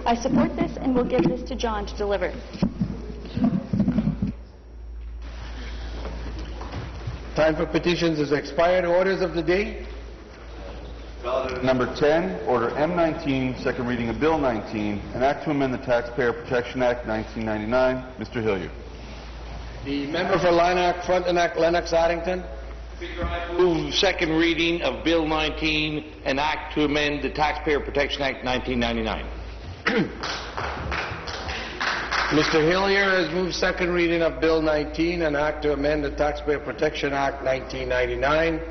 I support this and will give this to John to deliver. Time for petitions is expired. Orders of the day. Number 10, Order M19, second reading of Bill 19, an act to amend the Taxpayer Protection Act 1999. Mr. Hillier. The member for Lanark, Frontenac, Lennox, Addington. Speaker, I move second reading of Bill 19, an act to amend the Taxpayer Protection Act 1999. Mr. Hillier has moved second reading of Bill 19, an act to amend the Taxpayer Protection Act 1999.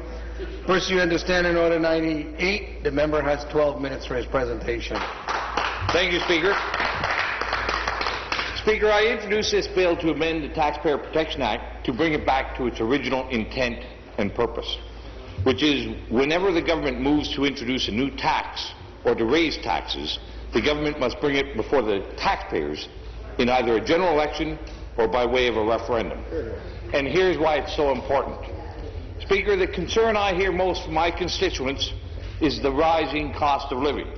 Pursuant to Standing Order 98, the member has 12 minutes for his presentation. Thank you, Speaker. Speaker, I introduce this bill to amend the Taxpayer Protection Act to bring it back to its original intent and purpose, which is whenever the government moves to introduce a new tax or to raise taxes, the government must bring it before the taxpayers in either a general election or by way of a referendum. And here's why it's so important. Speaker, the concern I hear most from my constituents is the rising cost of living.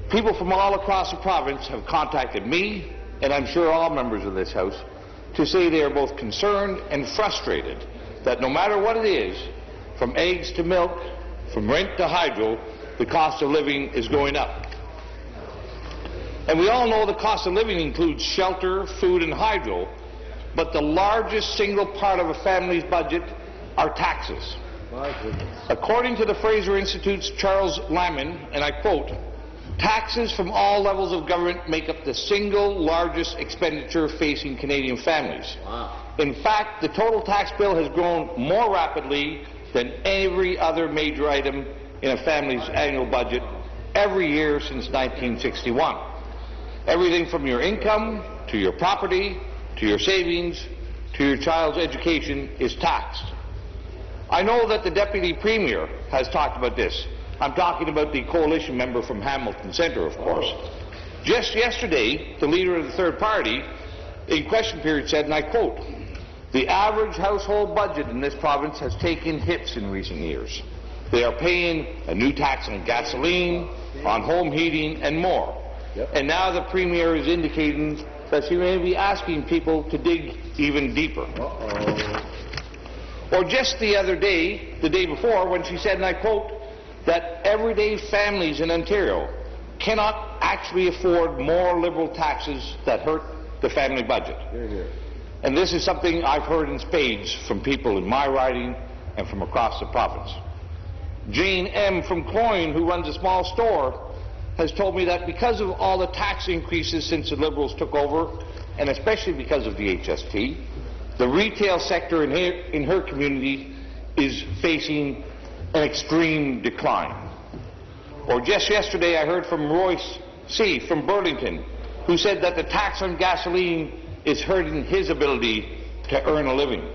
People from all across the province have contacted me, and I'm sure all members of this House, to say they are both concerned and frustrated that no matter what it is, from eggs to milk, from rent to hydro, the cost of living is going up. And we all know the cost of living includes shelter, food, and hydro, but the largest single part of a family's budget are taxes. According to the Fraser Institute's Charles Lamon, and I quote, taxes from all levels of government make up the single largest expenditure facing Canadian families. Wow. In fact, the total tax bill has grown more rapidly than every other major item in a family's annual budget every year since 1961. Everything from your income, to your property, to your savings, to your child's education is taxed. I know that the Deputy Premier has talked about this. I'm talking about the coalition member from Hamilton Centre, of course. Just yesterday, the leader of the third party, in question period, said, and I quote, the average household budget in this province has taken hits in recent years. They are paying a new tax on gasoline, on home heating, and more. And now the Premier is indicating that she may be asking people to dig even deeper. Or just the other day, the day before, when she said, and I quote, that everyday families in Ontario cannot actually afford more liberal taxes that hurt the family budget. And this is something I've heard in spades from people in my riding and from across the province. Jane M. from Cloyne, who runs a small store, has told me that because of all the tax increases since the Liberals took over, and especially because of the HST, the retail sector in her community is facing an extreme decline. Or just yesterday I heard from Royce C. from Burlington, who said that the tax on gasoline is hurting his ability to earn a living.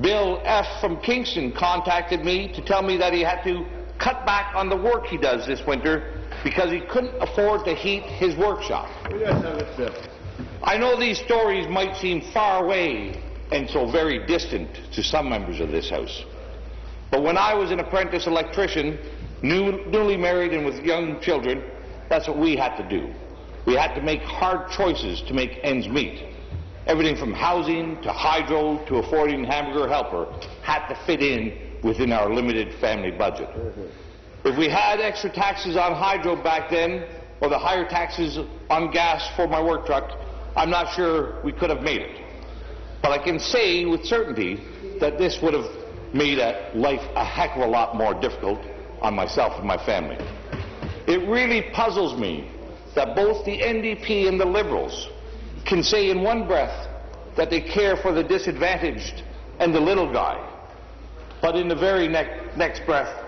Bill F. from Kingston contacted me to tell me that he had to cut back on the work he does this winter because he couldn't afford to heat his workshop. I know these stories might seem far away and so very distant to some members of this House. But when I was an apprentice electrician, newly married and with young children, that's what we had to do. We had to make hard choices to make ends meet. Everything from housing to hydro to affording hamburger helper had to fit in within our limited family budget. If we had extra taxes on hydro back then, or the higher taxes on gas for my work truck, I'm not sure we could have made it. But I can say with certainty that this would have made life a heck of a lot more difficult on myself and my family. It really puzzles me that both the NDP and the Liberals can say in one breath that they care for the disadvantaged and the little guy, but in the very next breath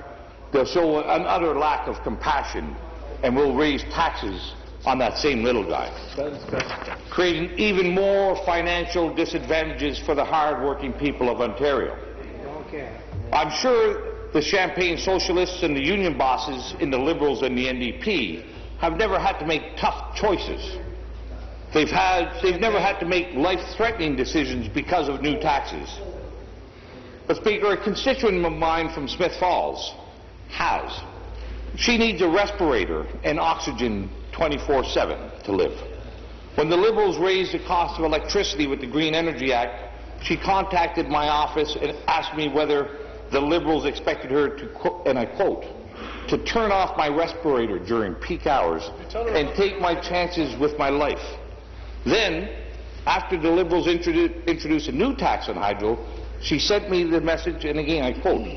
they'll show an utter lack of compassion and will raise taxes on that same little guy, creating even more financial disadvantages for the hard-working people of Ontario. I'm sure the Champagne socialists and the union bosses in the Liberals and the NDP have never had to make tough choices. They've never had to make life-threatening decisions because of new taxes. But Speaker, a constituent of mine from Smith Falls has. She needs a respirator and oxygen 24/7 to live. When the Liberals raised the cost of electricity with the Green Energy Act, she contacted my office and asked me whether the Liberals expected her to, and I quote, to turn off my respirator during peak hours and take my chances with my life. Then, after the Liberals introduced a new tax on hydro, she sent me the message, and again I quote,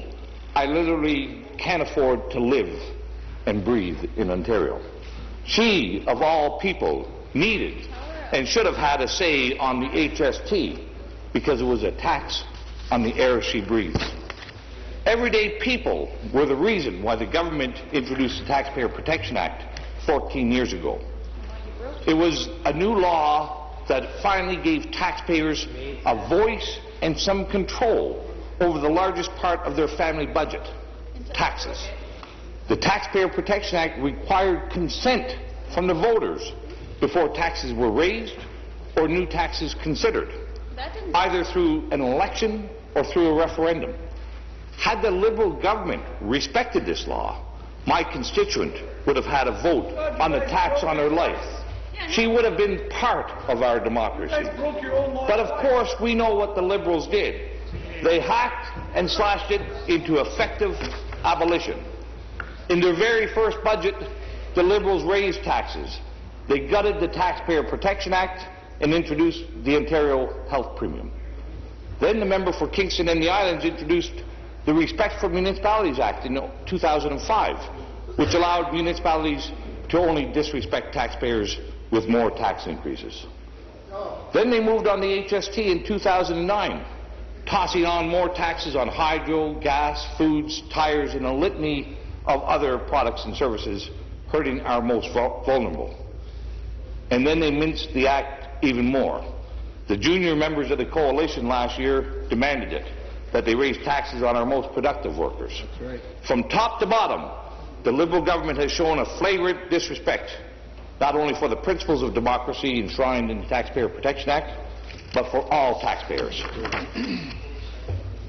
I literally can't afford to live and breathe in Ontario. She, of all people, needed and should have had a say on the HST because it was a tax on the air she breathes. Everyday people were the reason why the government introduced the Taxpayer Protection Act 14 years ago. It was a new law that finally gave taxpayers a voice and some control over the largest part of their family budget, taxes. The Taxpayer Protection Act required consent from the voters before taxes were raised or new taxes considered, either through an election or through a referendum. Had the Liberal government respected this law, my constituent would have had a vote on the tax on her life. She would have been part of our democracy. But of course, we know what the Liberals did. They hacked and slashed it into effective abolition. In their very first budget, the Liberals raised taxes. They gutted the Taxpayer Protection Act and introduced the Ontario Health Premium. Then the member for Kingston and the Islands introduced the Respect for Municipalities Act in 2005, which allowed municipalities to only disrespect taxpayers with more tax increases. Then they moved on the HST in 2009, tossing on more taxes on hydro, gas, foods, tires, and a litany of other products and services, hurting our most vulnerable. And then they minced the act even more. The junior members of the coalition last year demanded it, that they raise taxes on our most productive workers. That's right. From top to bottom, the Liberal government has shown a flagrant disrespect, not only for the principles of democracy enshrined in the Taxpayer Protection Act, but for all taxpayers.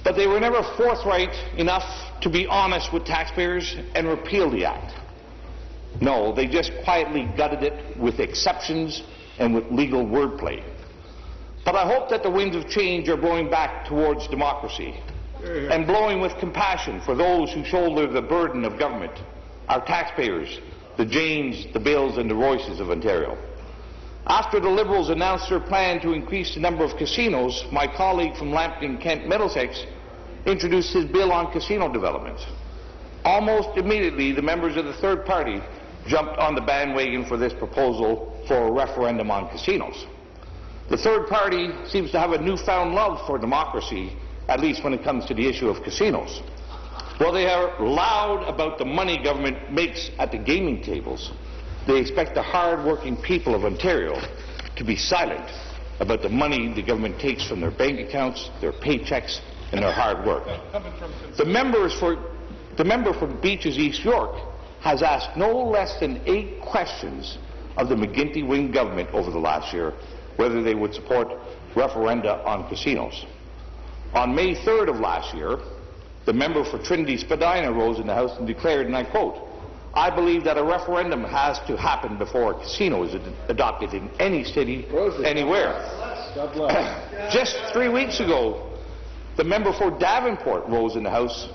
But they were never forthright enough to be honest with taxpayers and repeal the act. No, they just quietly gutted it with exceptions and with legal wordplay. But I hope that the winds of change are blowing back towards democracy and blowing with compassion for those who shoulder the burden of government, our taxpayers, the Janes, the Bills and the Royces of Ontario. After the Liberals announced their plan to increase the number of casinos, my colleague from Lambton, Kent, Middlesex introduced his bill on casino development. Almost immediately, the members of the third party jumped on the bandwagon for this proposal for a referendum on casinos. The third party seems to have a newfound love for democracy, at least when it comes to the issue of casinos. While they are loud about the money government makes at the gaming tables, they expect the hard-working people of Ontario to be silent about the money the government takes from their bank accounts, their paychecks, and their hard work. The member from Beaches, East York, has asked no less than 8 questions of the McGuinty-Wynne government over the last year whether they would support referenda on casinos. On May 3rd of last year, the member for Trinity Spadina rose in the House and declared, and I quote, I believe that a referendum has to happen before a casino is adopted in any city, anywhere. Just 3 weeks ago, the member for Davenport rose in the House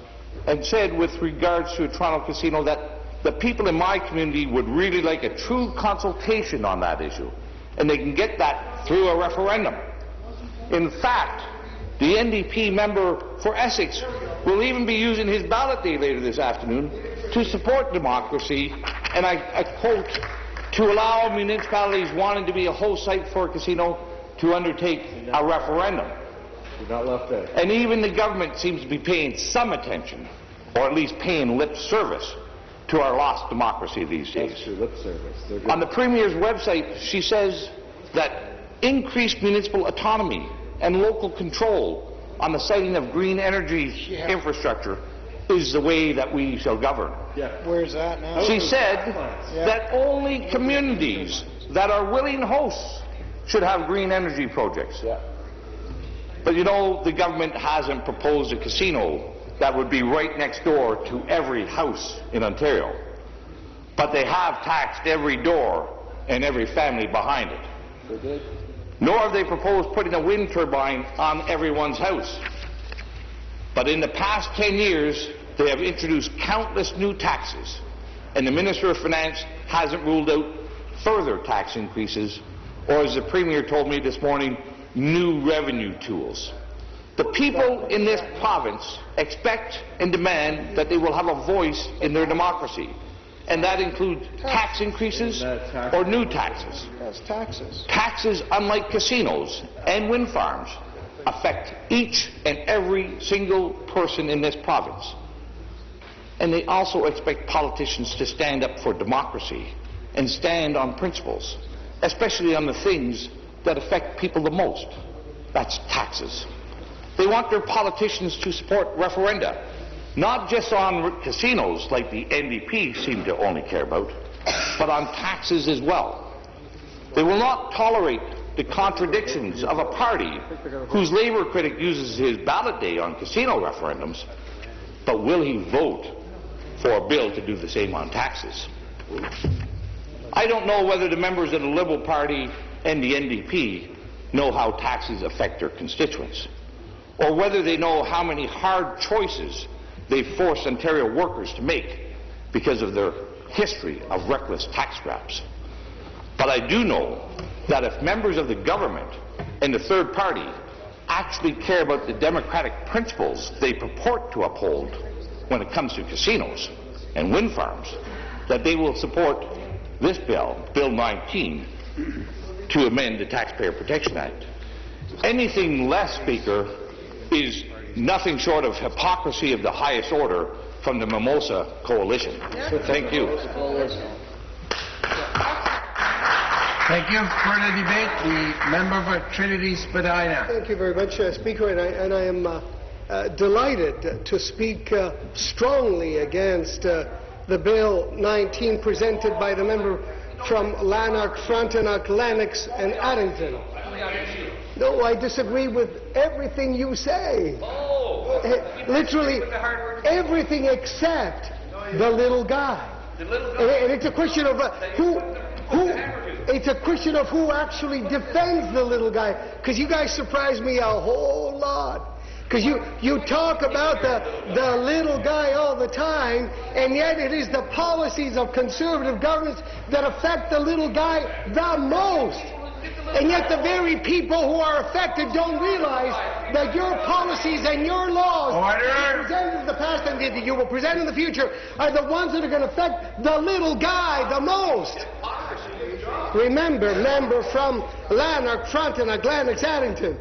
and said with regards to a Toronto casino that the people in my community would really like a true consultation on that issue, and they can get that through a referendum. In fact, the NDP member for Essex will even be using his ballot day later this afternoon to support democracy, and I quote, to allow municipalities wanting to be a host site for a casino to undertake a referendum. You're not left out. And even the government seems to be paying some attention, or at least paying lip service, to our lost democracy these days. That's true, lip service. On the Premier's website, she says that increased municipal autonomy and local control on the siting of green energy infrastructure is the way that we shall govern. Yeah. Where's that now? She said that only communities that are willing hosts should have green energy projects. Yeah. But you know, the government hasn't proposed a casino that would be right next door to every house in Ontario. but they have taxed every door and every family behind it. Nor have they proposed putting a wind turbine on everyone's house. But in the past 10 years, they have introduced countless new taxes, and the Minister of Finance hasn't ruled out further tax increases, or as the Premier told me this morning, new revenue tools. The people in this province expect and demand that they will have a voice in their democracy, and that includes tax increases or new taxes. Yes, taxes. Taxes, unlike casinos and wind farms, affect each and every single person in this province. And they also expect politicians to stand up for democracy and stand on principles, especially on the things that affect people the most. That's taxes. They want their politicians to support referenda, not just on casinos like the NDP seem to only care about, but on taxes as well. They will not tolerate the contradictions of a party whose Labour critic uses his ballot day on casino referendums, but will he vote for a bill to do the same on taxes? I don't know whether the members of the Liberal Party and the NDP know how taxes affect their constituents, or whether they know how many hard choices they force Ontario workers to make because of their history of reckless tax grabs. But I do know that if members of the government and the third party actually care about the democratic principles they purport to uphold when it comes to casinos and wind farms, that they will support this bill, Bill 19, to amend the Taxpayer Protection Act. Anything less, Speaker, is nothing short of hypocrisy of the highest order from the Mimosa Coalition. Thank you. Thank you. Further debate, the member for Trinity Spadina. Thank you very much, Speaker, and I am delighted to speak strongly against the Bill 19 presented by the member from Lanark, Frontenac, Lennox and Addington. No, I disagree with everything you say. Literally everything except the little guy. And it's a question of it's a question of who actually defends the little guy. Because you guys surprise me a whole lot. Because you talk about the little guy all the time, and yet it is the policies of conservative governments that affect the little guy the most. And yet the very people who are affected don't realize that your policies and your laws that you presented in the past and that you will present in the future are the ones that are going to affect the little guy the most. Remember, member from Lanark, Frontenac, Lennox, Addington,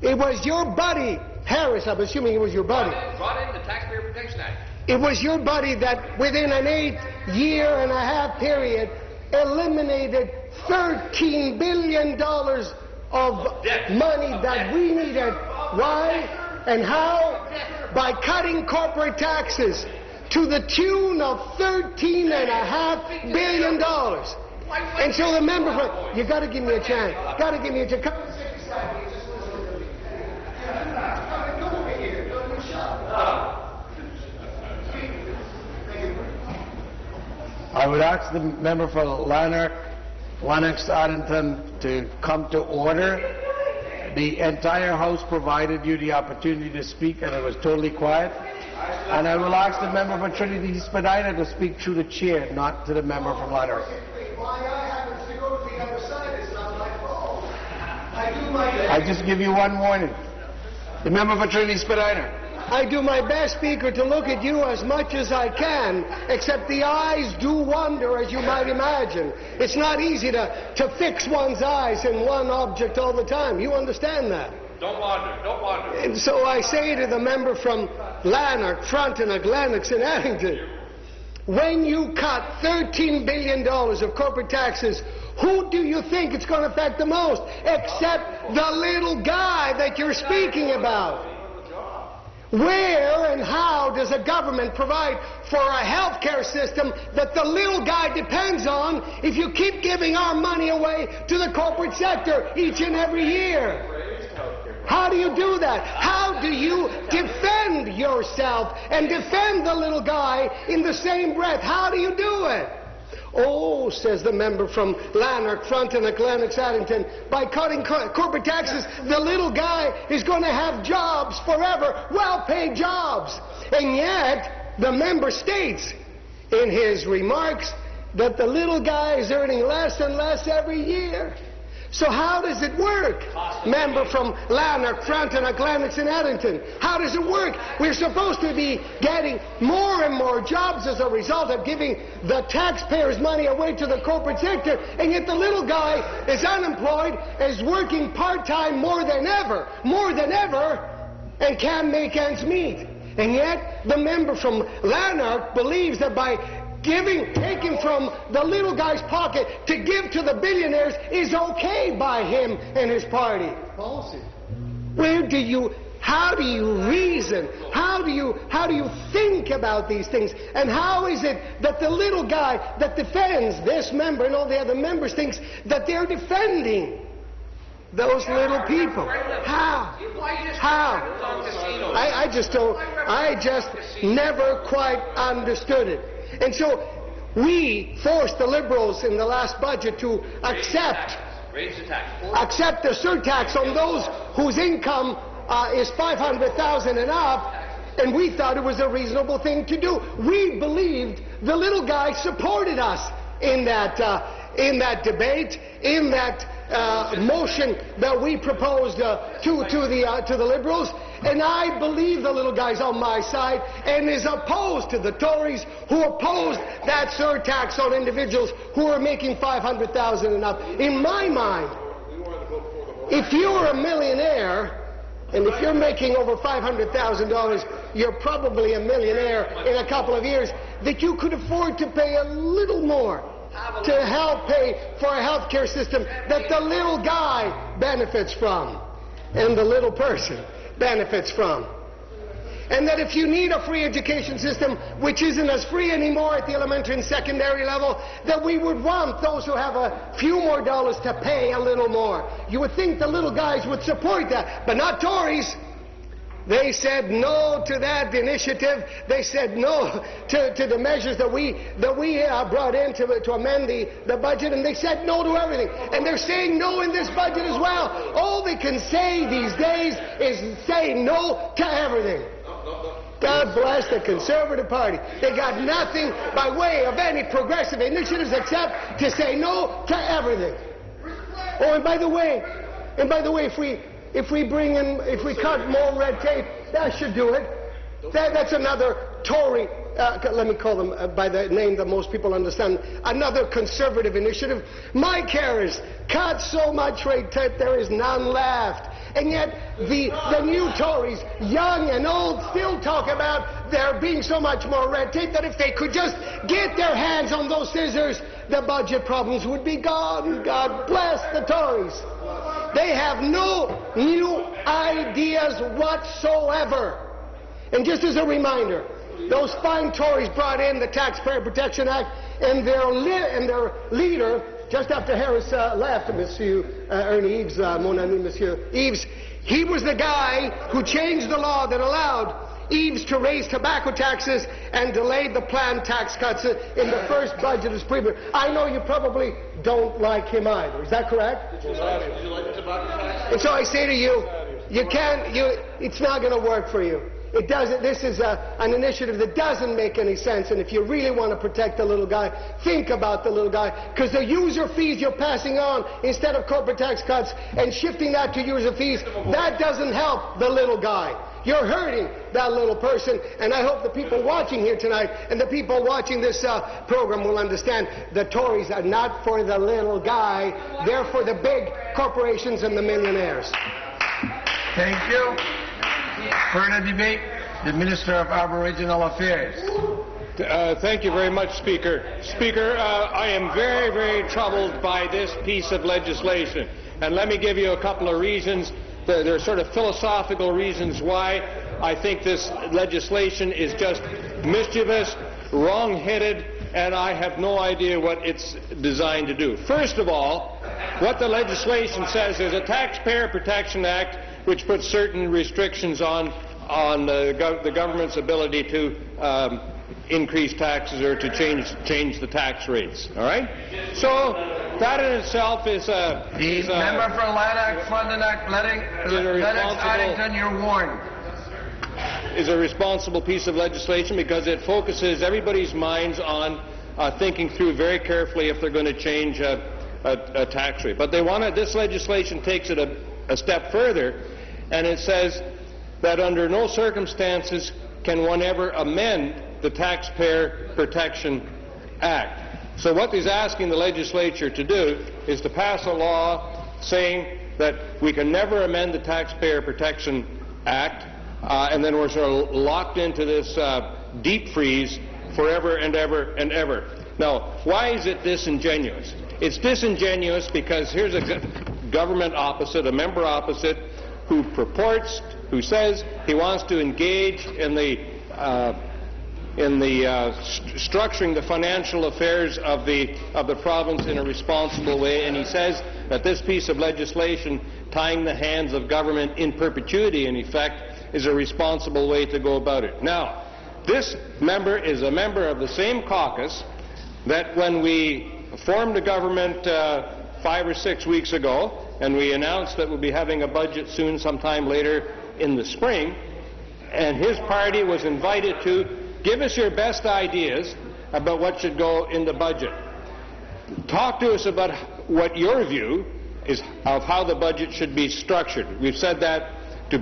it was your buddy, Harris, I'm assuming it was your buddy. Brought in the Taxpayer Protection Act. It was your buddy that within an 8-year-and-a-half period eliminated $13 billion of money that we needed. Why and how? By cutting corporate taxes to the tune of $13.5 billion. And so the member, you got to give me a chance. Got to give me a chance. I would ask the member for Lanark, Lennox, Addington to come to order. The entire House provided you the opportunity to speak, and it was totally quiet. And I will ask the member for Trinity Spadina to speak through the chair, not to the member from Lanark. Why I happen to go to the other side is not my fault. I do my best. I just give you one warning. The member for Trinity Spadina. I do my best, Speaker, to look at you as much as I can, except the eyes do wander, as you might imagine. It's not easy to fix one's eyes in one object all the time. You understand that? Don't wander, don't wander. And so I say to the member from Lanark, Frontenac, Lennox and Addington, when you cut $13 billion of corporate taxes, who do you think it's going to affect the most? Except the little guy that you're speaking about. Where and how does a government provide for a health care system that the little guy depends on if you keep giving our money away to the corporate sector each and every year? How do you do that? How do you defend yourself and defend the little guy in the same breath? How do you do it? Oh, says the member from Lanark, Frontenac, Lennox, Addington, by cutting corporate taxes, the little guy is going to have jobs forever, well-paid jobs. And yet, the member states in his remarks that the little guy is earning less and less every year. So how does it work? Member from Lanark, Frontenac, Lennox, and Addington. How does it work? We're supposed to be getting more and more jobs as a result of giving the taxpayers' money away to the corporate sector, and yet the little guy is unemployed, is working part-time more than ever, and can't make ends meet. And yet the member from Lanark believes that by taking from the little guy's pocket to give to the billionaires is okay by him and his party. Policy. How do you reason? How do you think about these things? And how is it that the little guy that defends this member and all the other members thinks that they're defending those little people? How? I just never quite understood it. And so we forced the Liberals in the last budget to accept the surtax on those whose income is $500,000 and up, and we thought it was a reasonable thing to do. We believed the little guy supported us in that debate, in that motion that we proposed to the Liberals, and I believe the little guy's on my side and is opposed to the Tories who opposed that surtax on individuals who are making $500,000 and up. In my mind, if you're a millionaire and if you're making over $500,000, you're probably a millionaire in a couple of years, that you could afford to pay a little more to help pay for a health care system that the little guy benefits from and the little person benefits from. And that if you need a free education system, which isn't as free anymore at the elementary and secondary level, that we would want those who have a few more dollars to pay a little more. You would think the little guys would support that, but not Tories. They said no to that initiative. They said no to the measures that we brought in to amend the budget, and they said no to everything. And they're saying no in this budget as well. All they can say these days is say no to everything. God bless the Conservative Party. They got nothing by way of any progressive initiatives except to say no to everything. Oh, and by the way, if we cut more red tape, that should do it. That's another Tory, let me call them by the name that most people understand, another conservative initiative. My carers cut so much red tape there is none left. And yet the new Tories, young and old, still talk about there being so much more red tape that if they could just get their hands on those scissors, the budget problems would be gone. God bless the Tories. They have no new ideas whatsoever. And just as a reminder, those fine Tories brought in the Taxpayer Protection Act, and their leader, just after Harris left, Monsieur Ernie Eves, mon ami Monsieur Eves, he was the guy who changed the law that allowed Eves to raise tobacco taxes and delayed the planned tax cuts in the first budget as premier. I know you probably don't like him either. Is that correct? Did you like the tobacco tax? And so I say to you, it's not going to work for you. It doesn't. This is an initiative that doesn't make any sense. And if you really want to protect the little guy, think about the little guy. Because the user fees you're passing on instead of corporate tax cuts and shifting that to user fees, that doesn't help the little guy. You're hurting that little person. And I hope the people watching here tonight and the people watching this program will understand the Tories are not for the little guy. They're for the big corporations and the millionaires. Thank you. Further debate, the Minister of Aboriginal Affairs. Thank you very much, Speaker. Speaker, I am very, very troubled by this piece of legislation. And let me give you a couple of reasons. There are sort of philosophical reasons why I think this legislation is just mischievous, wrong-headed, and I have no idea what it's designed to do. First of all, what the legislation says is a Taxpayer Protection Act which puts certain restrictions on the government's ability to increase taxes or to change the tax rates. All right? So that in itself is a... The member for Lanark, Frontenac, Lennox, Addington, you're warned. Is a responsible piece of legislation because it focuses everybody's minds on thinking through very carefully if they're going to change a tax rate. But they want to, this legislation takes it a step further, and it says that under no circumstances can one ever amend the Taxpayer Protection Act. So what he's asking the legislature to do is to pass a law saying that we can never amend the Taxpayer Protection Act, and then we're sort of locked into this deep freeze forever and ever and ever. Now, why is it disingenuous? It's disingenuous because here's a government opposite, a member opposite, who says he wants to engage in the structuring the financial affairs of the province in a responsible way, and he says that this piece of legislation tying the hands of government in perpetuity, in effect, is a responsible way to go about it. Now, this member is a member of the same caucus that when we formed the government 5 or 6 weeks ago, and we announced that we'll be having a budget soon, sometime later in the spring, and his party was invited to give us your best ideas about what should go in the budget. Talk to us about what your view is of how the budget should be structured. We've said that to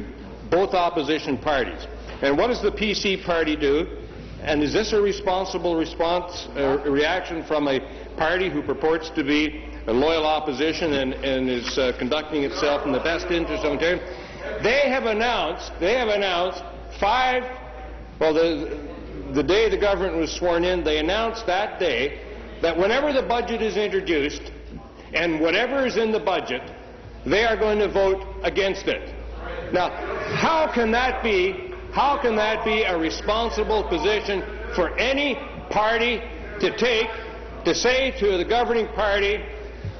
both opposition parties. And what does the PC party do? And is this a responsible reaction from a party who purports to be a loyal opposition and is conducting itself in the best interest of Ontario? They have announced the day the government was sworn in, they announced that day that whenever the budget is introduced and whatever is in the budget, they are going to vote against it. Now, how can that be a responsible position for any party to take, to say to the governing party,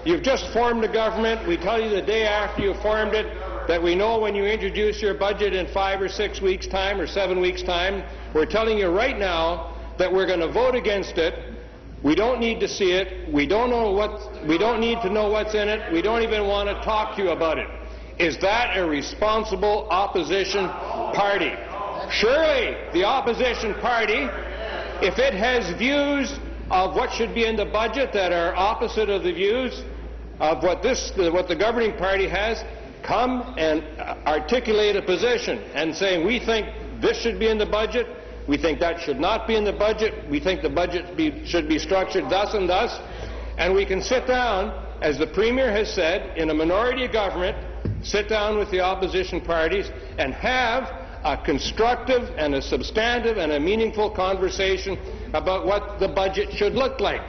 you've just formed a government, we tell you the day after you formed it that we know when you introduce your budget in 5 or 6 weeks' time or 7 weeks' time, we're telling you right now that we're going to vote against it. We don't need to see it. We don't need to know what's in it. We don't even want to talk to you about it. Is that a responsible opposition party? Surely the opposition party, if it has views of what should be in the budget that are opposite of the views of what the governing party has, come and articulate a position and say, we think this should be in the budget, we think that should not be in the budget, we think the budget should be structured thus and thus, and we can sit down, as the Premier has said, in a minority government, sit down with the opposition parties and have a constructive and a substantive and a meaningful conversation about what the budget should look like.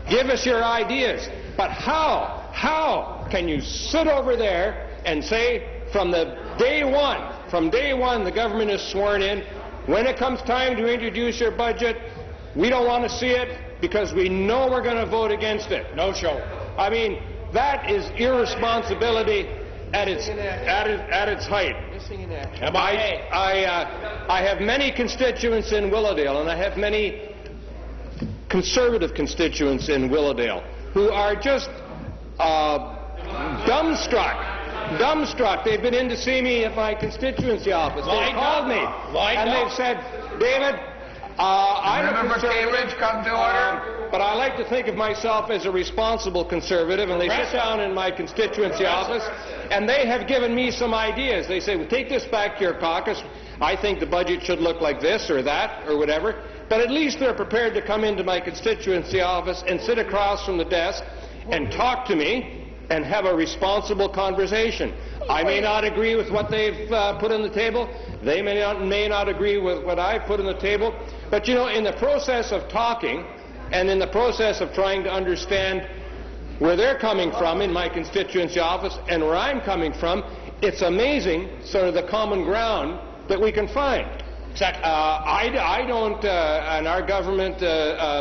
Give us your ideas. But how can you sit over there and say from day one the government is sworn in, when it comes time to introduce your budget, we don't want to see it because we know we're going to vote against it. No show. I mean, that is irresponsibility at its height. I have many constituents in Willowdale, and I have many conservative constituents in Willowdale who are just dumbstruck. They've been in to see me at my constituency office. They've called me, and they've said, David, I'm a conservative, come to order. But I like to think of myself as a responsible conservative, and they sit down in my constituency office, and they have given me some ideas. They say, well, take this back to your caucus. I think the budget should look like this or that or whatever. But at least they're prepared to come into my constituency office and sit across from the desk and talk to me and have a responsible conversation. I may not agree with what they've put on the table. They may not agree with what I've put on the table. But, you know, in the process of talking and in the process of trying to understand where they're coming from in my constituency office and where I'm coming from, it's amazing sort of the common ground that we can find. Exactly. I don't, and our government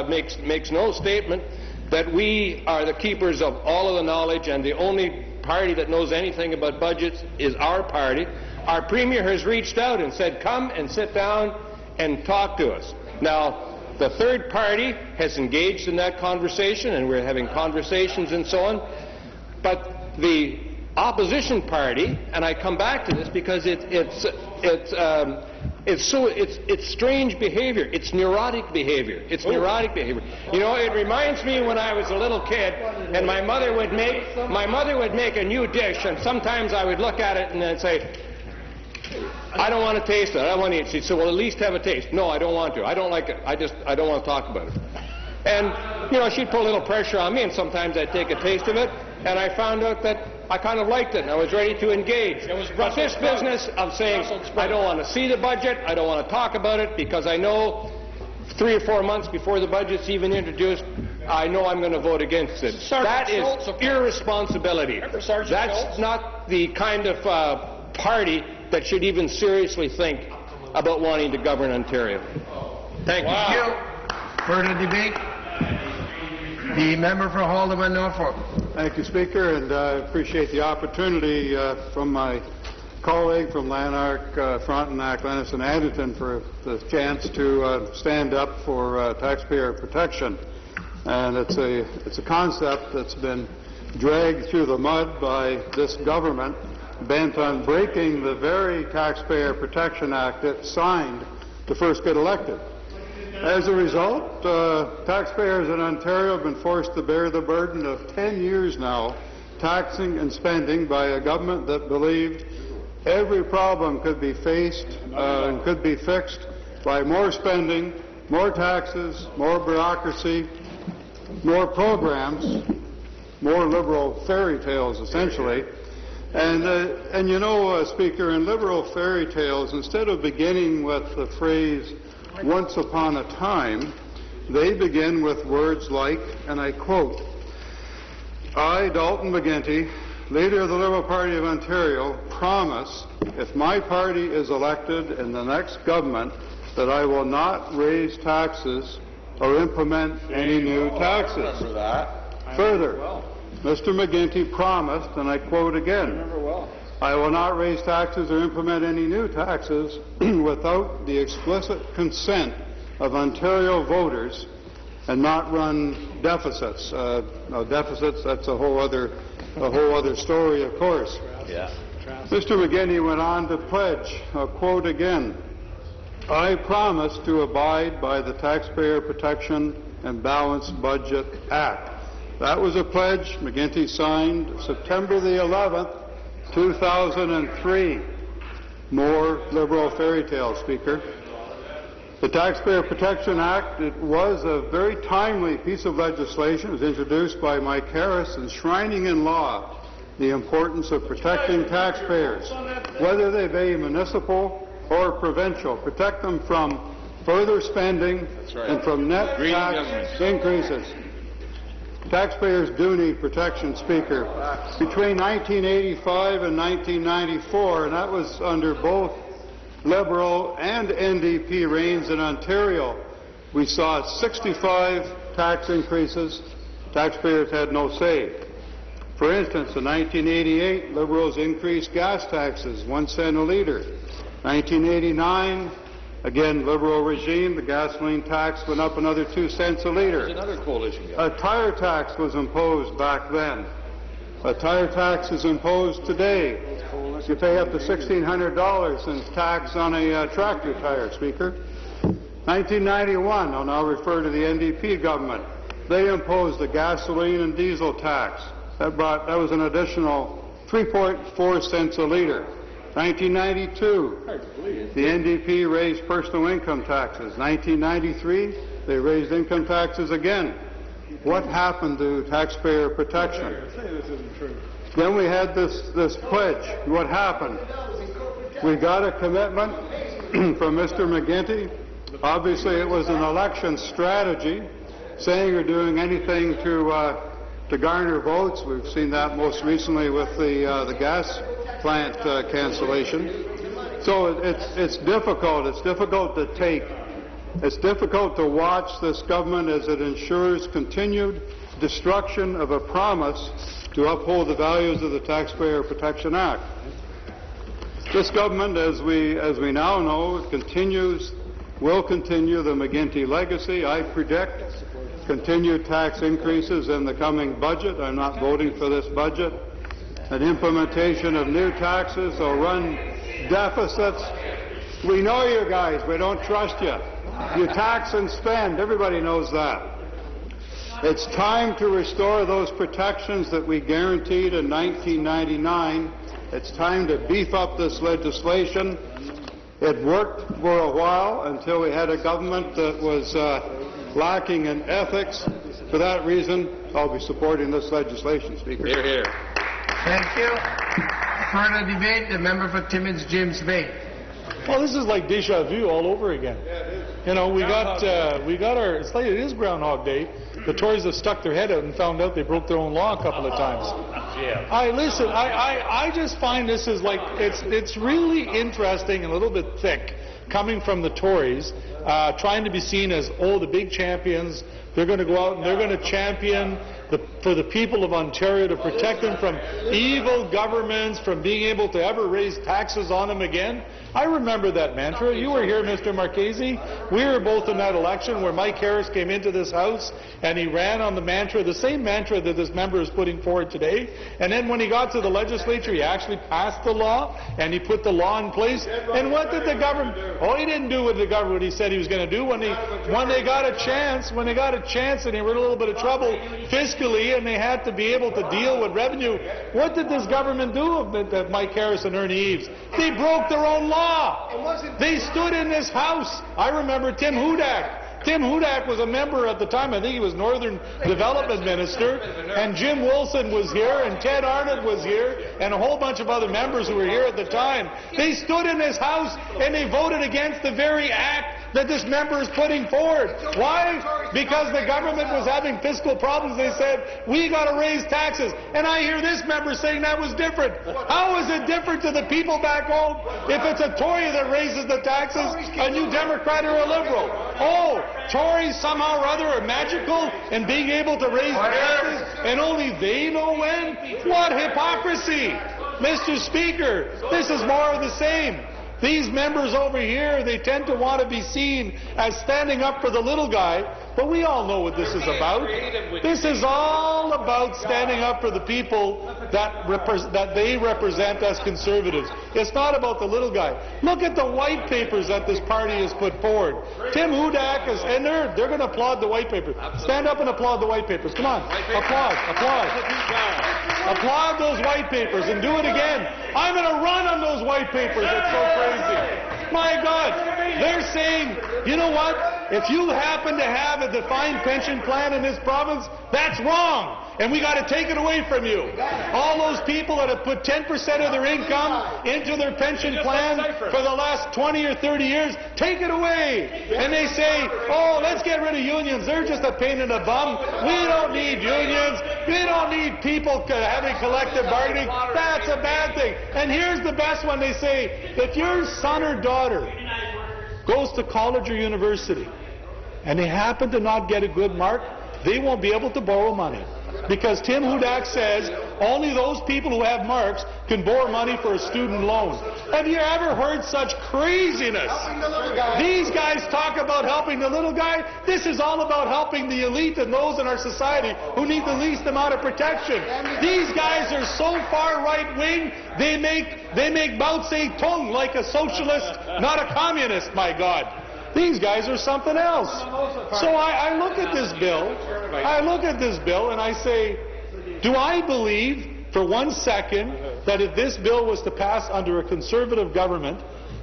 makes no statement that we are the keepers of all of the knowledge and the only party that knows anything about budgets is our party. Our Premier has reached out and said, come and sit down and talk to us. Now, The third party has engaged in that conversation, and we're having conversations and so on. But the opposition party, and I come back to this because it's strange behavior. It's neurotic behavior. It's neurotic behavior. You know, it reminds me when I was a little kid, and my mother would make a new dish, and sometimes I would look at it and then say, I don't want to taste it. I don't want to eat it. She'd say, well, at least have a taste. No, I don't want to. I don't like it. I don't want to talk about it. And, you know, she'd put a little pressure on me, and sometimes I'd take a taste of it, and I found out that I kind of liked it, and I was ready to engage. But this business of saying, I don't want to see the budget, I don't want to talk about it, because I know 3 or 4 months before the budget's even introduced, I know I'm going to vote against it. That is irresponsibility. That's not the kind of party that should even seriously think about wanting to govern Ontario. Thank you. Thank you. Further debate? The member for Haldimand, Norfolk. Thank you, Speaker, and I appreciate the opportunity from my colleague from Lanark, Frontenac, Lennox and Addington for the chance to stand up for taxpayer protection. And it's a concept that's been dragged through the mud by this government, bent on breaking the very Taxpayer Protection Act it signed to first get elected. As a result, taxpayers in Ontario have been forced to bear the burden of 10 years now, taxing and spending by a government that believed every problem could be faced and could be fixed by more spending, more taxes, more bureaucracy, more programs, more liberal fairy tales, essentially. And you know, Speaker, in liberal fairy tales, instead of beginning with the phrase, once upon a time, they begin with words like, and I quote, I, Dalton McGuinty, leader of the Liberal Party of Ontario, promise, if my party is elected in the next government, that I will not raise taxes or implement any new taxes. Further, Mr. McGuinty promised, and I quote again, I will not raise taxes or implement any new taxes without the explicit consent of Ontario voters and not run deficits. Deficits, that's a whole other story, of course. Yeah. Mr. McGuinty went on to pledge, I'll quote again, I promise to abide by the Taxpayer Protection and Balanced Budget Act. That was a pledge McGuinty signed September the 11th, 2003. More liberal fairy tale, Speaker. The Taxpayer Protection Act, it was a very timely piece of legislation. It was introduced by Mike Harris, enshrining in law the importance of protecting taxpayers, whether they be municipal or provincial. Protect them from further spending and from net tax increases. Taxpayers do need protection, Speaker. Between 1985 and 1994, and that was under both Liberal and NDP reigns in Ontario, we saw 65 tax increases. Taxpayers had no say. For instance, in 1988, Liberals increased gas taxes 1 cent a litre. 1989, again, Liberal regime, the gasoline tax went up another 2 cents a litre. Another coalition A tire tax was imposed back then. A tire tax is imposed today. You pay up to $1,600 in tax on a tractor tire, Speaker. 1991, I'll now refer to the NDP government. They imposed a gasoline and diesel tax. That was an additional 3.4 cents a litre. 1992, the NDP raised personal income taxes. 1993, they raised income taxes again. What happened to taxpayer protection? Then we had this pledge. What happened? We got a commitment from Mr. McGuinty. Obviously, it was an election strategy, saying you're doing anything to garner votes. We've seen that most recently with the gas plant cancellation. So it's difficult. It's difficult to take. It's difficult to watch this government as it ensures continued destruction of a promise to uphold the values of the Taxpayer Protection Act. This government, as we now know, continues will continue the McGuinty legacy. I predict continued tax increases in the coming budget. I'm not voting for this budget. An implementation of new taxes will run deficits. We know you guys. We don't trust you. You tax and spend. Everybody knows that. It's time to restore those protections that we guaranteed in 1999. It's time to beef up this legislation. It worked for a while until we had a government that was lacking in ethics. For that reason, I'll be supporting this legislation, Speaker. Hear, hear. Thank you. Further debate, the member for Timmins, James Bay. Well, this is like deja vu all over again. You know, we got our, it's like it is Groundhog Day. The Tories have stuck their head out and found out they broke their own law a couple of times. I just find this is like, it's really interesting and a little bit thick coming from the Tories, trying to be seen as, oh, the big champions. They're going to go out and they're going to champion for the people of Ontario to protect them from evil governments, from being able to ever raise taxes on them again. I remember that mantra. You were here, Mr. Marchese. We were both in that election where Mike Harris came into this House and he ran on the mantra, the same mantra that this member is putting forward today. And then when he got to the legislature, he actually passed the law and he put the law in place. And what did the government? Oh, he didn't do what the government he said he was going to do when they got a chance. When they got a chance and they were in a little bit of trouble fiscally and they had to be able to deal with revenue. What did this government do of Mike Harris and Ernie Eves? They broke their own law. They stood in this House. I remember Tim Hudak. Tim Hudak was a member at the time. I think he was Northern Development Minister. And Jim Wilson was here, and Ted Arnott was here, and a whole bunch of other members who were here at the time. They stood in this House and they voted against the very act that this member is putting forward. Why? Because the government was having fiscal problems. They said, we got to raise taxes. And I hear this member saying that was different. How is it different to the people back home if it's a Tory that raises the taxes, a New Democrat or a Liberal? Oh, Tories somehow or other are magical in being able to raise taxes and only they know when? What hypocrisy! Mr. Speaker, this is more of the same. These members over here, they tend to want to be seen as standing up for the little guy, but we all know what this is about. This is all about standing up for the people that they represent as conservatives. It's not about the little guy. Look at the white papers that this party has put forward. Tim Hudak is, and they're going to applaud the white papers. Stand up and applaud the white papers. Come on, applaud, applaud. Applaud those white papers and do it again. I'm going to run on those white papers. It's so crazy. My God, they're saying, you know what? If you happen to have a defined pension plan in this province, that's wrong. And we got to take it away from you. All those people that have put 10% of their income into their pension plan for the last 20 or 30 years, take it away. And they say, oh, let's get rid of unions. They're just a pain in the bum. We don't need unions. We don't need people having collective bargaining. That's a bad thing. And here's the best one. They say, if your son or daughter goes to college or university and they happen to not get a good mark, they won't be able to borrow money. Because Tim Hudak says only those people who have marks can borrow money for a student loan. Have you ever heard such craziness? These guys talk about helping the little guy. This is all about helping the elite and those in our society who need the least amount of protection. These guys are so far right-wing, they make Mao Zedong like a socialist, not a communist, my God. These guys are something else. So I look at this bill, and I say, do I believe for 1 second that if this bill was to pass under a conservative government,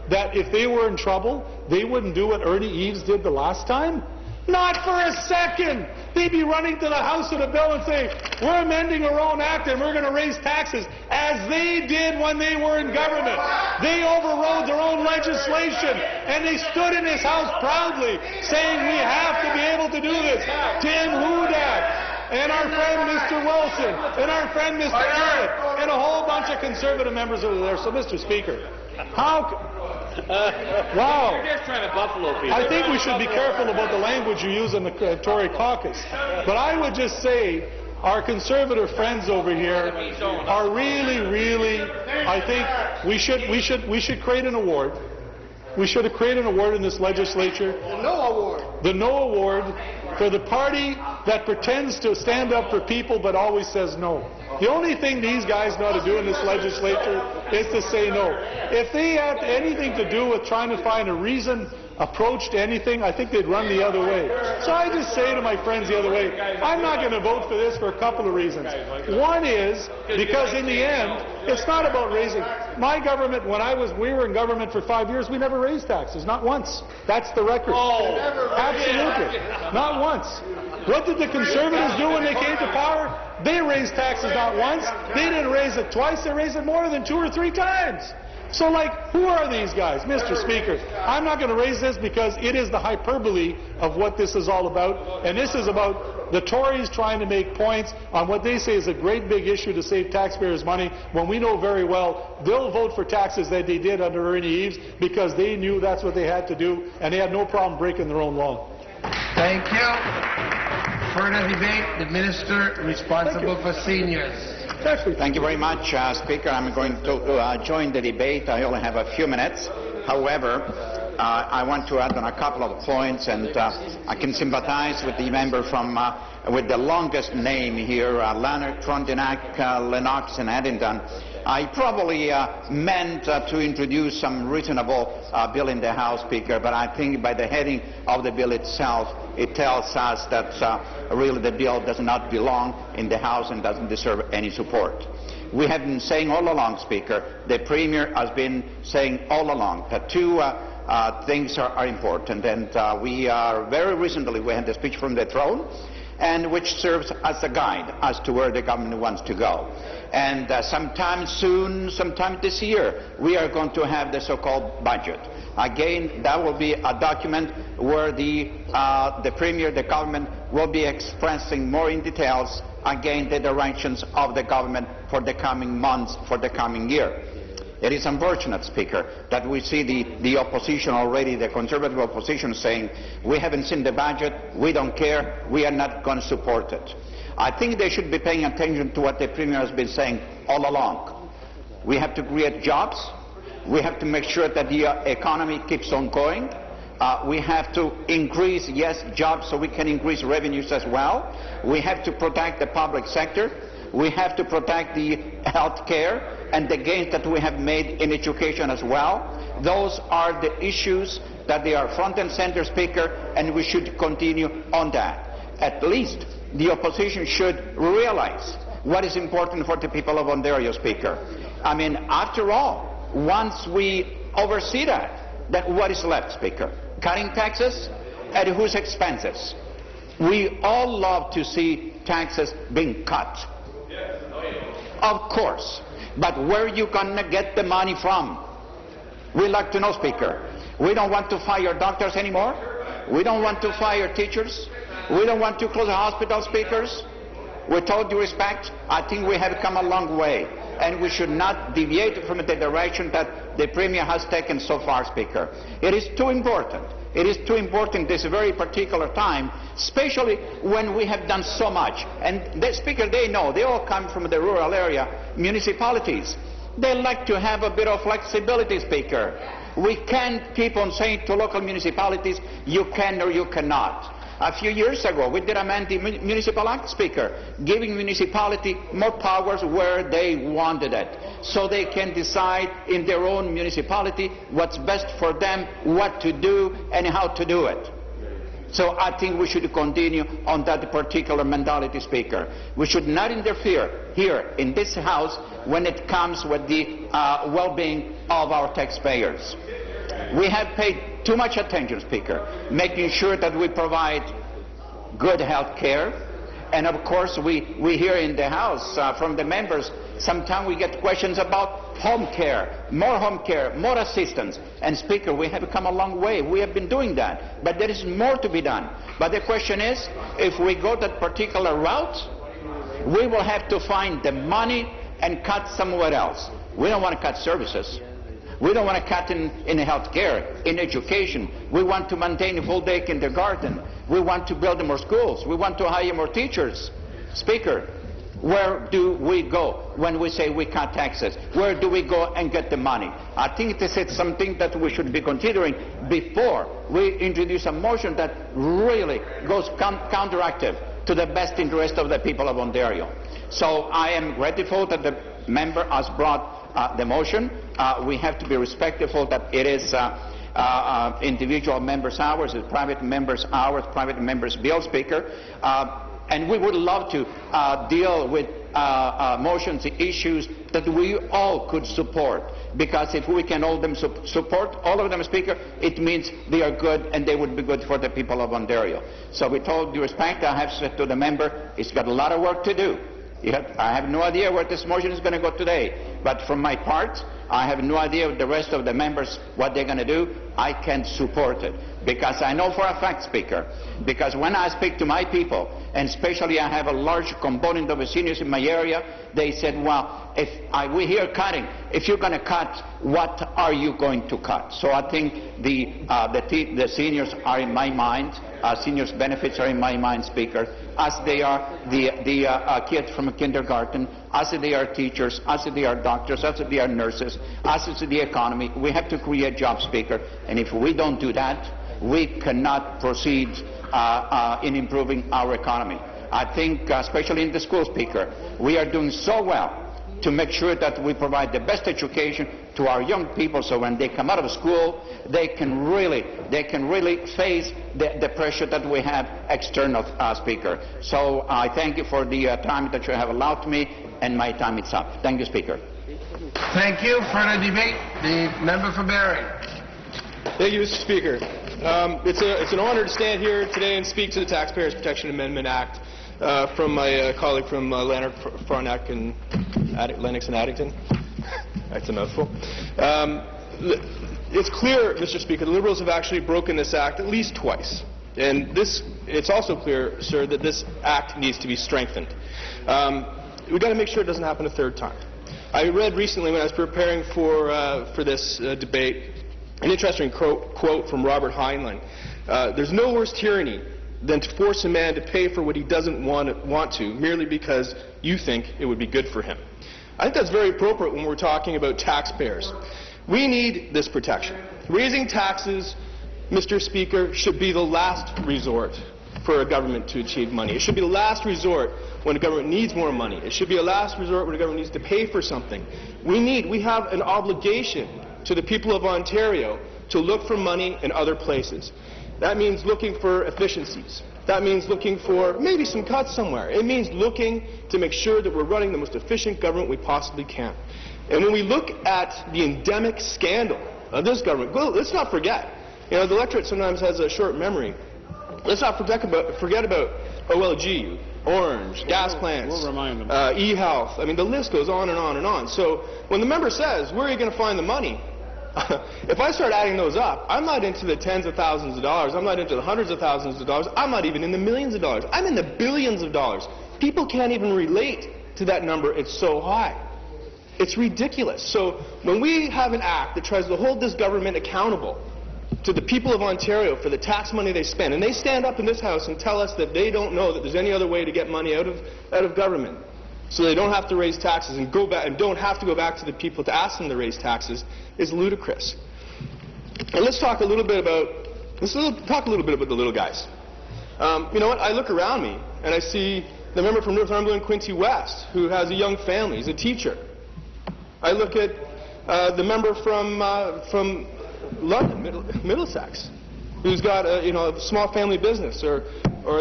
that if they were in trouble, they wouldn't do what Ernie Eves did the last time? Not for a second. They'd be running to the House with a bill and say, we're amending our own act and we're going to raise taxes, as they did when they were in government. They overrode their own legislation and they stood in this House proudly saying we have to be able to do this. Tim Hudak and our friend Mr. Wilson and our friend Mr. Arnott and a whole bunch of conservative members over there. So, Mr. Speaker, wow. You're just trying to buffalo people. I think we should be careful about the language you use in the Tory caucus. But I would just say our conservative friends over here are really, I think we should create an award we should have created an award in this legislature. The No Award. The No Award for the party that pretends to stand up for people but always says no. The only thing these guys know how to do in this legislature is to say no. If they had anything to do with trying to find a reason approach to anything, I think they'd run the other way. So I just say to my friends the other way, I'm not going to vote for this for a couple of reasons. One is because in the end, it's not about raising. My government, when we were in government for 5 years, we never raised taxes, not once. That's the record. Oh, absolutely, not once. What did the Conservatives do when they came to power? They raised taxes not once. They didn't raise it twice. They raised it more than 2 or 3 times. So, who are these guys? Mr. Speaker, I'm not going to raise this because it is the hyperbole of what this is all about. And this is about the Tories trying to make points on what they say is a great big issue to save taxpayers' money, when we know very well they'll vote for taxes that they did under Ernie Eves because they knew that's what they had to do, and they had no problem breaking their own law. Thank you. Further debate, the Minister responsible for seniors. Thank you very much, Speaker. I'm going to join the debate. I only have a few minutes. However, I want to add on a couple of points, and I can sympathize with the member with the longest name here, Lanark, Frontenac, Lennox, and Addington. I probably meant to introduce some reasonable bill in the House, Speaker, but I think by the heading of the bill itself, it tells us that really the bill does not belong in the House and doesn't deserve any support. We have been saying all along, Speaker, the Premier has been saying all along that two things are important, and we are very recently, we had the speech from the throne, and which serves as a guide as to where the government wants to go. And sometime soon, sometime this year, we are going to have the so-called budget. Again, that will be a document where the Premier, the government, will be expressing more in details, again, the directions of the government for the coming months, for the coming year. It is unfortunate, Speaker, that we see the opposition already, the Conservative opposition, saying, we haven't seen the budget, we don't care, we are not going to support it. I think they should be paying attention to what the Premier has been saying all along. We have to create jobs. We have to make sure that the economy keeps on going. We have to increase, yes, jobs so we can increase revenues as well. We have to protect the public sector. We have to protect the health care and the gains that we have made in education as well. Those are the issues that they are front and center, Speaker, and we should continue on that. At least the opposition should realize what is important for the people of Ontario, Speaker. I mean, after all, once we oversee that, then what is left, Speaker? Cutting taxes at whose expenses? We all love to see taxes being cut. Of course. But where are you going to get the money from? We'd like to know, Speaker. We don't want to fire doctors anymore. We don't want to fire teachers. We don't want to close hospitals, Speakers. With all due respect, I think we have come a long way, and we should not deviate from the direction that the Premier has taken so far, Speaker. It is too important. It is too important this very particular time, especially when we have done so much. And the Speaker, they know, they all come from the rural area, municipalities. They like to have a bit of flexibility, Speaker. We can't keep on saying to local municipalities, you can or you cannot. A few years ago, we did amend the Municipal Act, Speaker, giving municipality more powers where they wanted it, so they can decide in their own municipality what's best for them, what to do, and how to do it. So I think we should continue on that particular mentality, Speaker. We should not interfere here in this House when it comes with the well-being of our taxpayers. We have paid too much attention, Speaker, making sure that we provide good health care. And of course, we hear in the House from the members, sometimes we get questions about home care, more assistance. And Speaker, we have come a long way. We have been doing that. But there is more to be done. But the question is, if we go that particular route, we will have to find the money and cut somewhere else. We don't want to cut services. We don't want to cut in health care, in education. We want to maintain a full-day kindergarten. We want to build more schools. We want to hire more teachers. Speaker, where do we go when we say we cut taxes? Where do we go and get the money? I think this is something that we should be considering before we introduce a motion that really goes counteractive to the best interest of the people of Ontario. So I am grateful that the member has brought the motion. We have to be respectful that it is individual members' hours, it's private members' hours, private members' bill, Speaker. And we would love to deal with motions, issues that we all could support. Because if we can all them support all of them, Speaker, it means they are good and they would be good for the people of Ontario. So with all due respect, I have said to the member, he's got a lot of work to do. I have no idea where this motion is going to go today. But from my part, I have no idea the rest of the members what they're going to do. I can support it. Because I know for a fact, Speaker, because when I speak to my people, and especially I have a large component of the seniors in my area, they said, well, if we hear cutting, if you're going to cut, what are you going to cut? So I think the seniors are in my mind, seniors' benefits are in my mind, Speaker, as they are the kids from kindergarten, as they are teachers, as they are doctors, as they are nurses, as is the economy. We have to create jobs, Speaker, and if we don't do that, we cannot proceed in improving our economy. I think, especially in the school, Speaker, we are doing so well to make sure that we provide the best education to our young people, so when they come out of school, they can really face the pressure that we have external, Speaker. So I thank you for the time that you have allowed me, and my time is up. Thank you, Speaker. Thank you. For the debate, the member for Barrie. Thank you, Mr. Speaker. It's an honor to stand here today and speak to the Taxpayers Protection Amendment Act from my colleague from Lanark, Frontenac, and Lennox and Addington. That's a mouthful. It's clear, Mr. Speaker, the Liberals have actually broken this act at least twice. And it's also clear, sir, that this act needs to be strengthened. We've got to make sure it doesn't happen a third time. I read recently when I was preparing for this debate an interesting quote from Robert Heinlein. There's no worse tyranny than to force a man to pay for what he doesn't want to merely because you think it would be good for him. I think that's very appropriate when we're talking about taxpayers. We need this protection. Raising taxes, Mr. Speaker, should be the last resort for a government to achieve money. It should be the last resort when a government needs more money. It should be a last resort when a government needs to pay for something. We have an obligation to the people of Ontario to look for money in other places. That means looking for efficiencies. That means looking for maybe some cuts somewhere. It means looking to make sure that we're running the most efficient government we possibly can. And when we look at the endemic scandal of this government, well, let's not forget, the electorate sometimes has a short memory. Let's not forget about OLG, Orange, gas plants, e-health. I mean, the list goes on and on and on. So when the member says, where are you going to find the money? If I start adding those up, I'm not into the tens of thousands of dollars. I'm not into the hundreds of thousands of dollars. I'm not even in the millions of dollars. I'm in the billions of dollars. People can't even relate to that number. It's so high. It's ridiculous. So when we have an act that tries to hold this government accountable to the people of Ontario for the tax money they spend, and they stand up in this House and tell us that they don't know that there's any other way to get money out of government, so they don't have to raise taxes and don't have to go back to the people to ask them to raise taxes, is ludicrous. And let's talk a little bit about the little guys. You know what? I look around me and I see the member from Northumberland, Quincy West, who has a young family. He's a teacher. I look at the member from London, Middlesex, who's got a small family business, or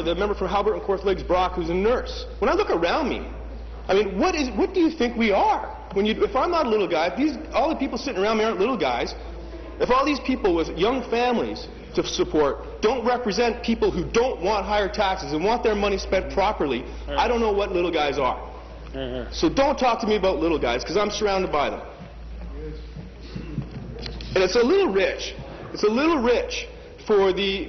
the member from Halbert and Court Lakes Brock, who's a nurse. When I look around me, I mean, what do you think we are? If I'm not a little guy, if all the people sitting around me aren't little guys, if all these people with young families to support don't represent people who don't want higher taxes and want their money spent properly, I don't know what little guys are. So don't talk to me about little guys, because I'm surrounded by them. And it's a little rich. It's a little rich for the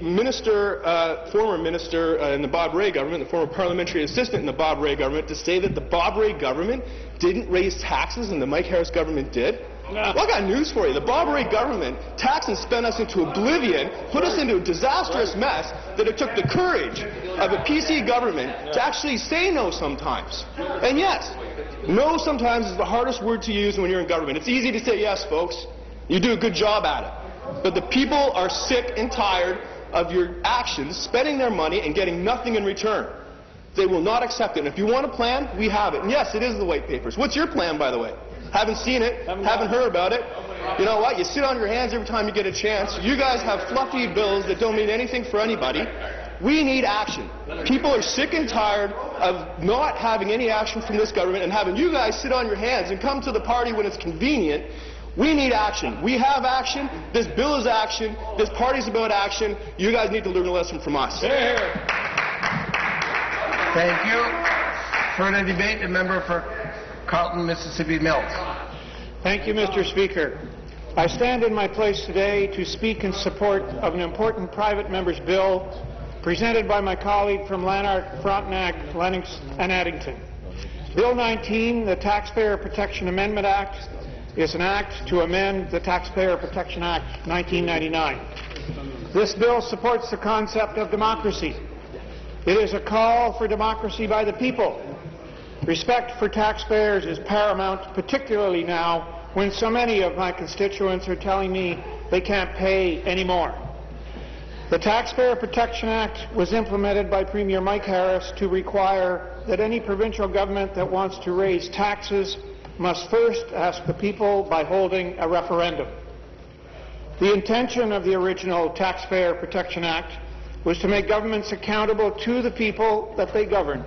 former minister in the Bob Rae government, the former parliamentary assistant in the Bob Rae government, to say that the Bob Rae government didn't raise taxes and the Mike Harris government did? Well, I got news for you. The Bob Rae government taxed and spent us into oblivion, put us into a disastrous mess that it took the courage of a PC government to actually say no sometimes. And yes, no sometimes is the hardest word to use when you're in government. It's easy to say yes, folks. You do a good job at it. But the people are sick and tired of your actions, spending their money and getting nothing in return. They will not accept it. And if you want a plan, we have it. And yes, it is the white papers. What's your plan, by the way? Haven't seen it, haven't heard about it. You know what? You sit on your hands every time you get a chance. You guys have fluffy bills that don't mean anything for anybody. We need action. People are sick and tired of not having any action from this government and having you guys sit on your hands and come to the party when it's convenient. We need action. We have action. This bill is action. This party's about action. You guys need to learn a lesson from us. Thank you. Further debate, the member for Carlton, Mississippi Mills. Thank you, Mr. Speaker. I stand in my place today to speak in support of an important private member's bill presented by my colleague from Lanark, Frontenac, Lennox, and Addington. Bill 19, the Taxpayer Protection Amendment Act, is an act to amend the Taxpayer Protection Act 1999. This bill supports the concept of democracy. It is a call for democracy by the people. Respect for taxpayers is paramount, particularly now when so many of my constituents are telling me they can't pay anymore. The Taxpayer Protection Act was implemented by Premier Mike Harris to require that any provincial government that wants to raise taxes must first ask the people by holding a referendum. The intention of the original Taxpayer Protection Act was to make governments accountable to the people that they govern.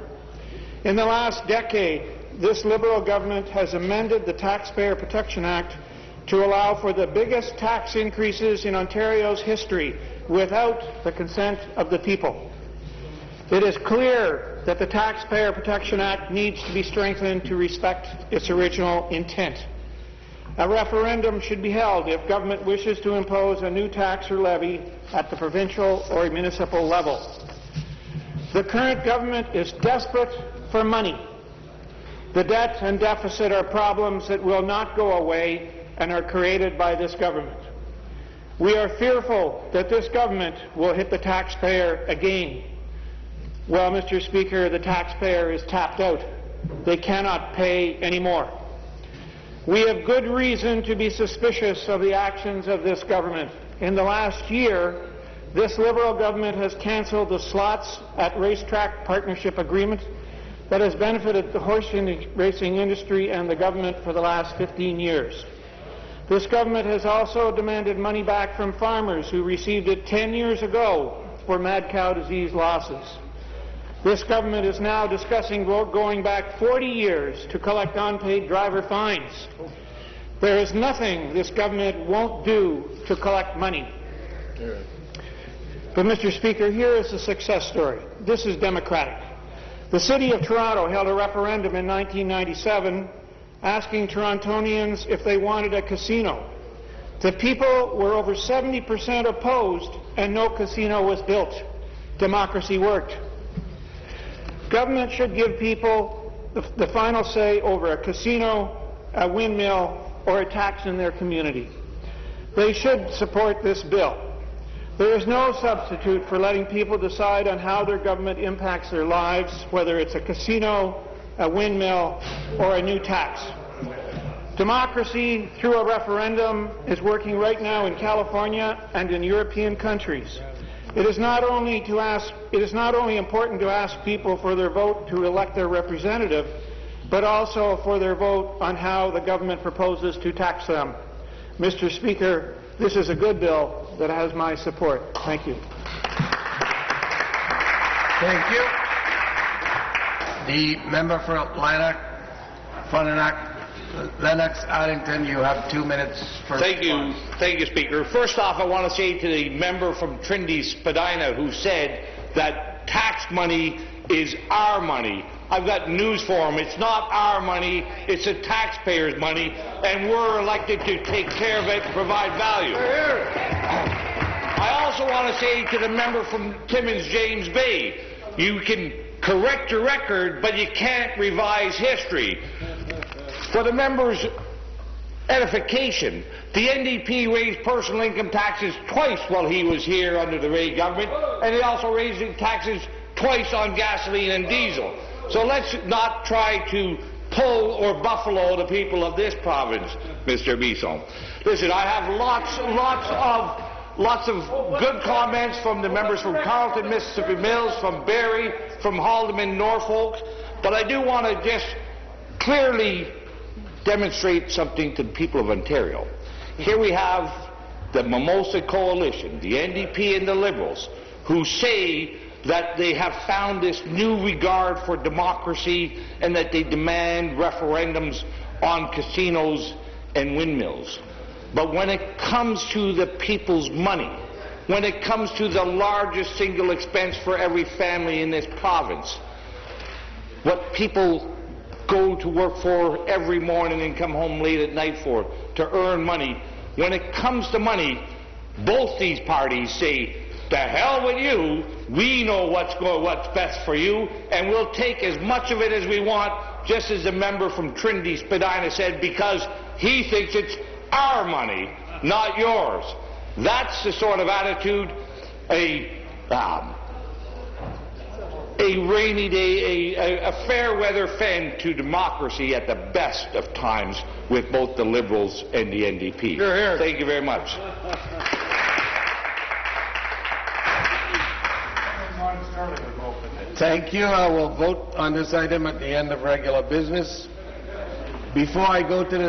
In the last decade, this Liberal government has amended the Taxpayer Protection Act to allow for the biggest tax increases in Ontario's history without the consent of the people. It is clear that the Taxpayer Protection Act needs to be strengthened to respect its original intent. A referendum should be held if government wishes to impose a new tax or levy at the provincial or municipal level. The current government is desperate for money. The debt and deficit are problems that will not go away and are created by this government. We are fearful that this government will hit the taxpayer again. Well, Mr. Speaker, the taxpayer is tapped out. They cannot pay anymore. We have good reason to be suspicious of the actions of this government. In the last year, this Liberal government has cancelled the slots at racetrack partnership agreement that has benefited the horse racing industry and the government for the last 15 years. This government has also demanded money back from farmers who received it 10 years ago for mad cow disease losses. This government is now discussing going back 40 years to collect unpaid driver fines. There is nothing this government won't do to collect money. But, Mr. Speaker, here is a success story. This is democratic. The City of Toronto held a referendum in 1997 asking Torontonians if they wanted a casino. The people were over 70% opposed, and no casino was built. Democracy worked. Government should give people the final say over a casino, a windmill, or a tax in their community. They should support this bill. There is no substitute for letting people decide on how their government impacts their lives, whether it's a casino, a windmill, or a new tax. Democracy through a referendum is working right now in California and in European countries. It is not only important to ask people for their vote to elect their representative, but also for their vote on how the government proposes to tax them. Mr. Speaker, this is a good bill that has my support. Thank you. Thank you. The member for Lanark, Frontenac, Lennox, Addington, you have 2 minutes for Thank you, Speaker. First off, I want to say to the member from Trinity Spadina who said that tax money is our money. I've got news for him. It's not our money, it's the taxpayers' money, and we're elected to take care of it and provide value. I also want to say to the member from Timmins James Bay, you can correct your record, but you can't revise history. For the members' edification, the NDP raised personal income taxes twice while he was here under the Rae government, and they also raised taxes twice on gasoline and diesel. So let's not try to pull or buffalo the people of this province, Mr. Bisson. Listen, I have lots of good comments from the members from Carleton, Mississippi Mills, from Barrie, from Haldimand, Norfolk, but I do want to just clearly demonstrate something to the people of Ontario. Here we have the Mimosa Coalition, the NDP and the Liberals, who say that they have found this new regard for democracy and that they demand referendums on casinos and windmills. But when it comes to the people's money, when it comes to the largest single expense for every family in this province, what people go to work for every morning and come home late at night for, to earn money, when it comes to money, both these parties say, "The hell with you, we know what's best for you, and we'll take as much of it as we want," just as the member from Trinity Spadina said, because he thinks it's our money, not yours. That's the sort of attitude a rainy day, a fair weather friend to democracy at the best of times with both the Liberals and the NDP. Hear, hear. Thank you very much. Thank you. I will vote on this item at the end of regular business. Before I go to the